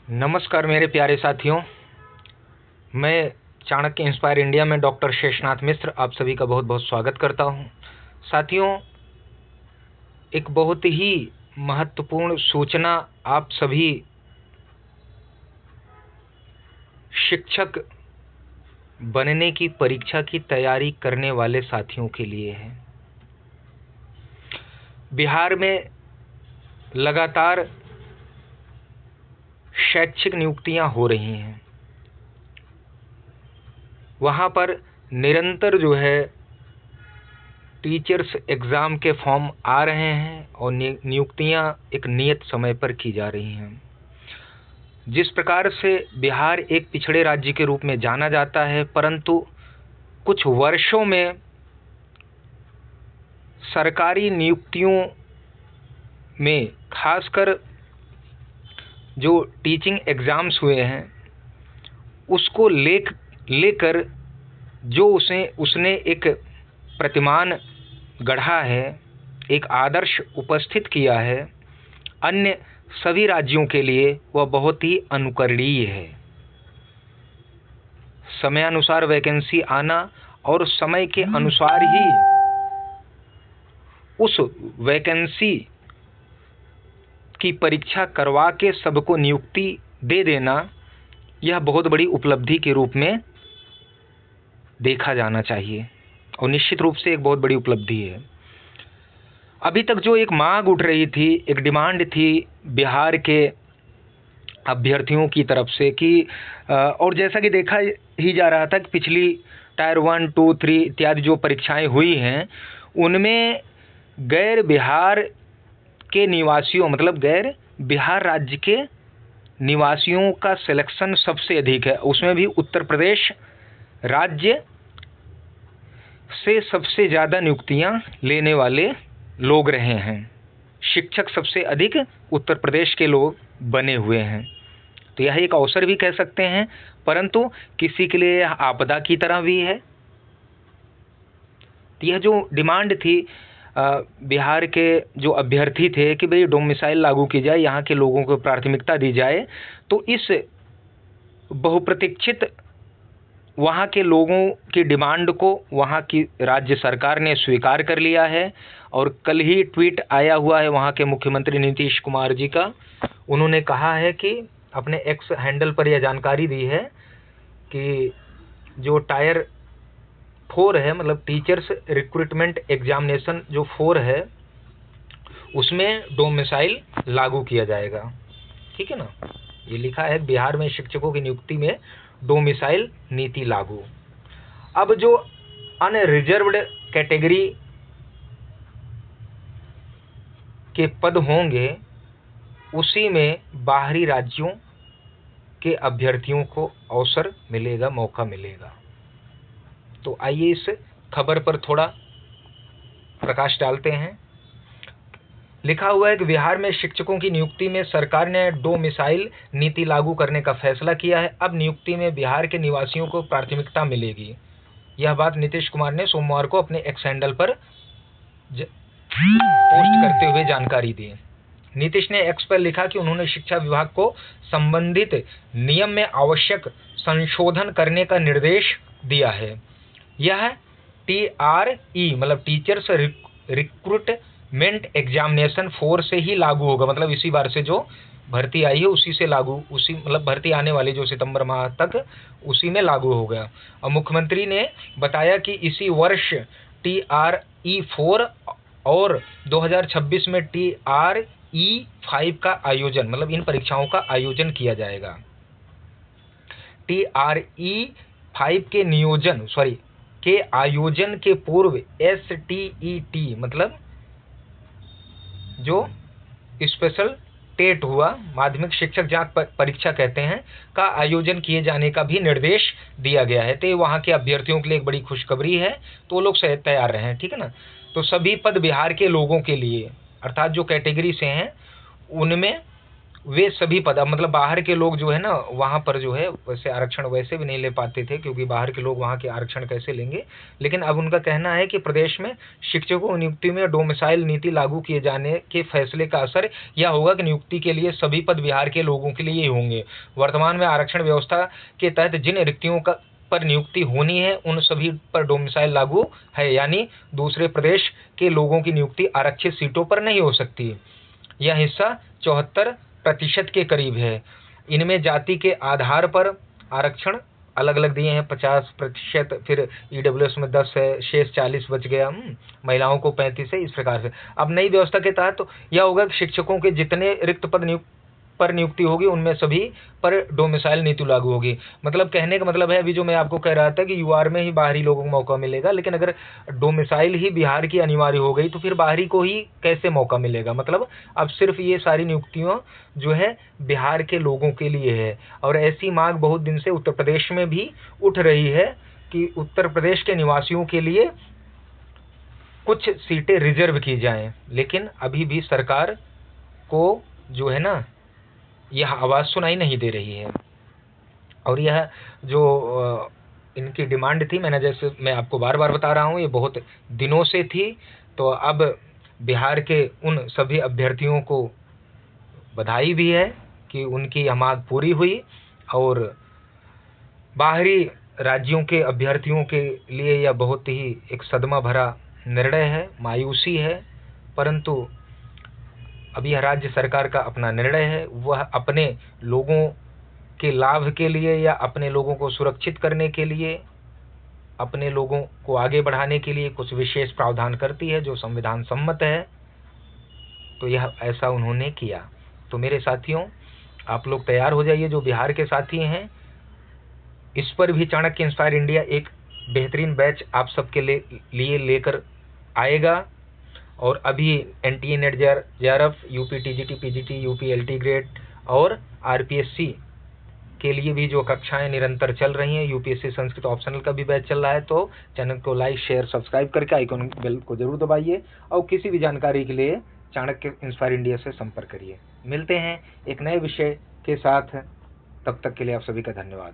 नमस्कार मेरे प्यारे साथियों, मैं चाणक्य इंस्पायर इंडिया में डॉक्टर शेषनाथ मिश्र आप सभी का बहुत बहुत स्वागत करता हूं। साथियों, एक बहुत ही महत्वपूर्ण सूचना आप सभी शिक्षक बनने की परीक्षा की तैयारी करने वाले साथियों के लिए है। बिहार में लगातार शैक्षिक नियुक्तियां हो रही हैं। वहाँ पर निरंतर टीचर्स एग्ज़ाम के फॉर्म आ रहे हैं और नियुक्तियां एक नियत समय पर की जा रही हैं। जिस प्रकार से बिहार एक पिछड़े राज्य के रूप में जाना जाता है, परंतु कुछ वर्षों में सरकारी नियुक्तियों में खासकर जो टीचिंग एग्ज़ाम्स हुए हैं उसको लेकर जो उसने एक प्रतिमान गढ़ा है, एक आदर्श उपस्थित किया है अन्य सभी राज्यों के लिए, वह बहुत ही अनुकरणीय है। समयानुसार वैकेंसी आना और समय के अनुसार ही उस वैकेंसी की परीक्षा करवा के सबको नियुक्ति दे देना, यह बहुत बड़ी उपलब्धि के रूप में देखा जाना चाहिए और निश्चित रूप से एक बहुत बड़ी उपलब्धि है। अभी तक जो एक मांग उठ रही थी, एक डिमांड थी बिहार के अभ्यर्थियों की तरफ से कि और जैसा कि देखा ही जा रहा था कि पिछली टायर 1, 2, 3 इत्यादि जो परीक्षाएं हुई हैं उनमें गैर बिहार के निवासियों, मतलब गैर बिहार राज्य के निवासियों का सिलेक्शन सबसे अधिक है। उसमें भी उत्तर प्रदेश राज्य से सबसे ज़्यादा नियुक्तियां लेने वाले लोग रहे हैं। शिक्षक सबसे अधिक उत्तर प्रदेश के लोग बने हुए हैं। तो यह एक अवसर भी कह सकते हैं, परंतु किसी के लिए यह आपदा की तरह भी है। तो यह जो डिमांड थी बिहार के जो अभ्यर्थी थे कि भाई डोमिसाइल लागू की जाए, यहाँ के लोगों को प्राथमिकता दी जाए, तो इस बहुप्रतीक्षित वहाँ के लोगों की डिमांड को वहाँ की राज्य सरकार ने स्वीकार कर लिया है। और कल ही ट्वीट आया हुआ है वहाँ के मुख्यमंत्री नीतीश कुमार जी का। उन्होंने कहा है कि अपने एक्स हैंडल पर यह जानकारी दी है कि जो टायर 4 है, मतलब टीचर्स रिक्रूटमेंट एग्जामिनेशन जो 4 है, उसमें डोमिसाइल लागू किया जाएगा। ठीक है ना, ये लिखा है बिहार में शिक्षकों की नियुक्ति में डोमिसाइल नीति लागू। अब जो अनरिजर्व्ड कैटेगरी के पद होंगे उसी में बाहरी राज्यों के अभ्यर्थियों को अवसर मिलेगा, मौका मिलेगा। तो आइए इस खबर पर थोड़ा प्रकाश डालते हैं। लिखा हुआ है कि बिहार में शिक्षकों की नियुक्ति में सरकार ने डोमिसाइल नीति लागू करने का फैसला किया है। अब नियुक्ति में बिहार के निवासियों को प्राथमिकता मिलेगी। यह बात नीतीश कुमार ने सोमवार को अपने एक्स हैंडल पर पोस्ट करते हुए जानकारी दी। नीतीश ने एक्स पर लिखा कि उन्होंने शिक्षा विभाग को संबंधित नियम में आवश्यक संशोधन करने का निर्देश दिया है। यह TRE मतलब टीचर्स रिक्रूटमेंट एग्जामिनेशन 4 से ही लागू होगा। मतलब इसी बार से जो भर्ती आई है उसी से लागू, उसी मतलब भर्ती आने वाली जो सितंबर माह तक उसी में लागू हो गया। और मुख्यमंत्री ने बताया कि इसी वर्ष TRE 4 और 2026 में TRE 5 का आयोजन, मतलब इन परीक्षाओं का आयोजन किया जाएगा। TRE 5 के आयोजन के पूर्व STET मतलब जो स्पेशल टेट हुआ, माध्यमिक शिक्षक जांच परीक्षा कहते हैं, का आयोजन किए जाने का भी निर्देश दिया गया है। तो वहाँ के अभ्यर्थियों के लिए एक बड़ी खुशखबरी है, तो लोग तैयार रहें। ठीक है ना। तो सभी पद बिहार के लोगों के लिए, अर्थात जो कैटेगरी से हैं उनमें वे सभी पद, मतलब बाहर के लोग जो है ना वहाँ पर जो है वैसे आरक्षण वैसे भी नहीं ले पाते थे, क्योंकि बाहर के लोग वहाँ के आरक्षण कैसे लेंगे। लेकिन अब उनका कहना है कि प्रदेश में शिक्षकों की नियुक्ति में डोमिसाइल नीति लागू किए जाने के फैसले का असर यह होगा कि नियुक्ति के लिए सभी पद बिहार के लोगों के लिए ही होंगे। वर्तमान में आरक्षण व्यवस्था के तहत जिन रिक्तियों का पर नियुक्ति होनी है उन सभी पर डोमिसाइल लागू है, यानी दूसरे प्रदेश के लोगों की नियुक्ति आरक्षित सीटों पर नहीं हो सकती। यह हिस्सा 74% के करीब है। इनमें जाति के आधार पर आरक्षण अलग अलग दिए हैं, 50%, फिर ईडब्ल्यूएस में 10 है, शेष 40 बच गया, महिलाओं को 35 है, इस प्रकार से। अब नई व्यवस्था के तहत तो यह होगा कि शिक्षकों के जितने रिक्त पद पर नियुक्ति होगी उनमें सभी पर डोमिसाइल नीति लागू होगी। मतलब कहने का मतलब है, अभी जो मैं आपको कह रहा था कि यूआर में ही बाहरी लोगों को मौका मिलेगा, लेकिन अगर डोमिसाइल ही बिहार की अनिवार्य हो गई तो फिर बाहरी को ही कैसे मौका मिलेगा। मतलब अब सिर्फ ये सारी नियुक्तियां जो है बिहार के लोगों के लिए है। और ऐसी मांग बहुत दिन से उत्तर प्रदेश में भी उठ रही है कि उत्तर प्रदेश के निवासियों के लिए कुछ सीटें रिजर्व की जाएं, लेकिन अभी भी सरकार को जो है ना यह आवाज़ सुनाई नहीं दे रही है। और यह जो इनकी डिमांड थी, मैंने जैसे मैं आपको बार बार बता रहा हूँ, ये बहुत दिनों से थी। तो अब बिहार के उन सभी अभ्यर्थियों को बधाई भी है कि उनकी यह मांग पूरी हुई। और बाहरी राज्यों के अभ्यर्थियों के लिए यह बहुत ही एक सदमा भरा निर्णय है, मायूसी है, परंतु अब यह राज्य सरकार का अपना निर्णय है। वह अपने लोगों के लाभ के लिए या अपने लोगों को सुरक्षित करने के लिए, अपने लोगों को आगे बढ़ाने के लिए कुछ विशेष प्रावधान करती है जो संविधान सम्मत है। तो यह ऐसा उन्होंने किया। तो मेरे साथियों, आप लोग तैयार हो जाइए, जो बिहार के साथी हैं। इस पर भी चाणक्य इंस्पायर इंडिया एक बेहतरीन बैच आप सबके लिए लेकर आएगा। और अभी NTA net JRF, UP TGT, PGT, UP LT grade और आरपीएससी के लिए भी जो कक्षाएं निरंतर चल रही हैं, यूपीएससी संस्कृत ऑप्शनल का भी बैच चल रहा है। तो चैनल को लाइक, शेयर, सब्सक्राइब करके आइकॉन बेल को जरूर दबाइए। और किसी भी जानकारी के लिए चाणक्य इंस्पायर इंडिया से संपर्क करिए। मिलते हैं एक नए विषय के साथ, तब तक के लिए आप सभी का धन्यवाद।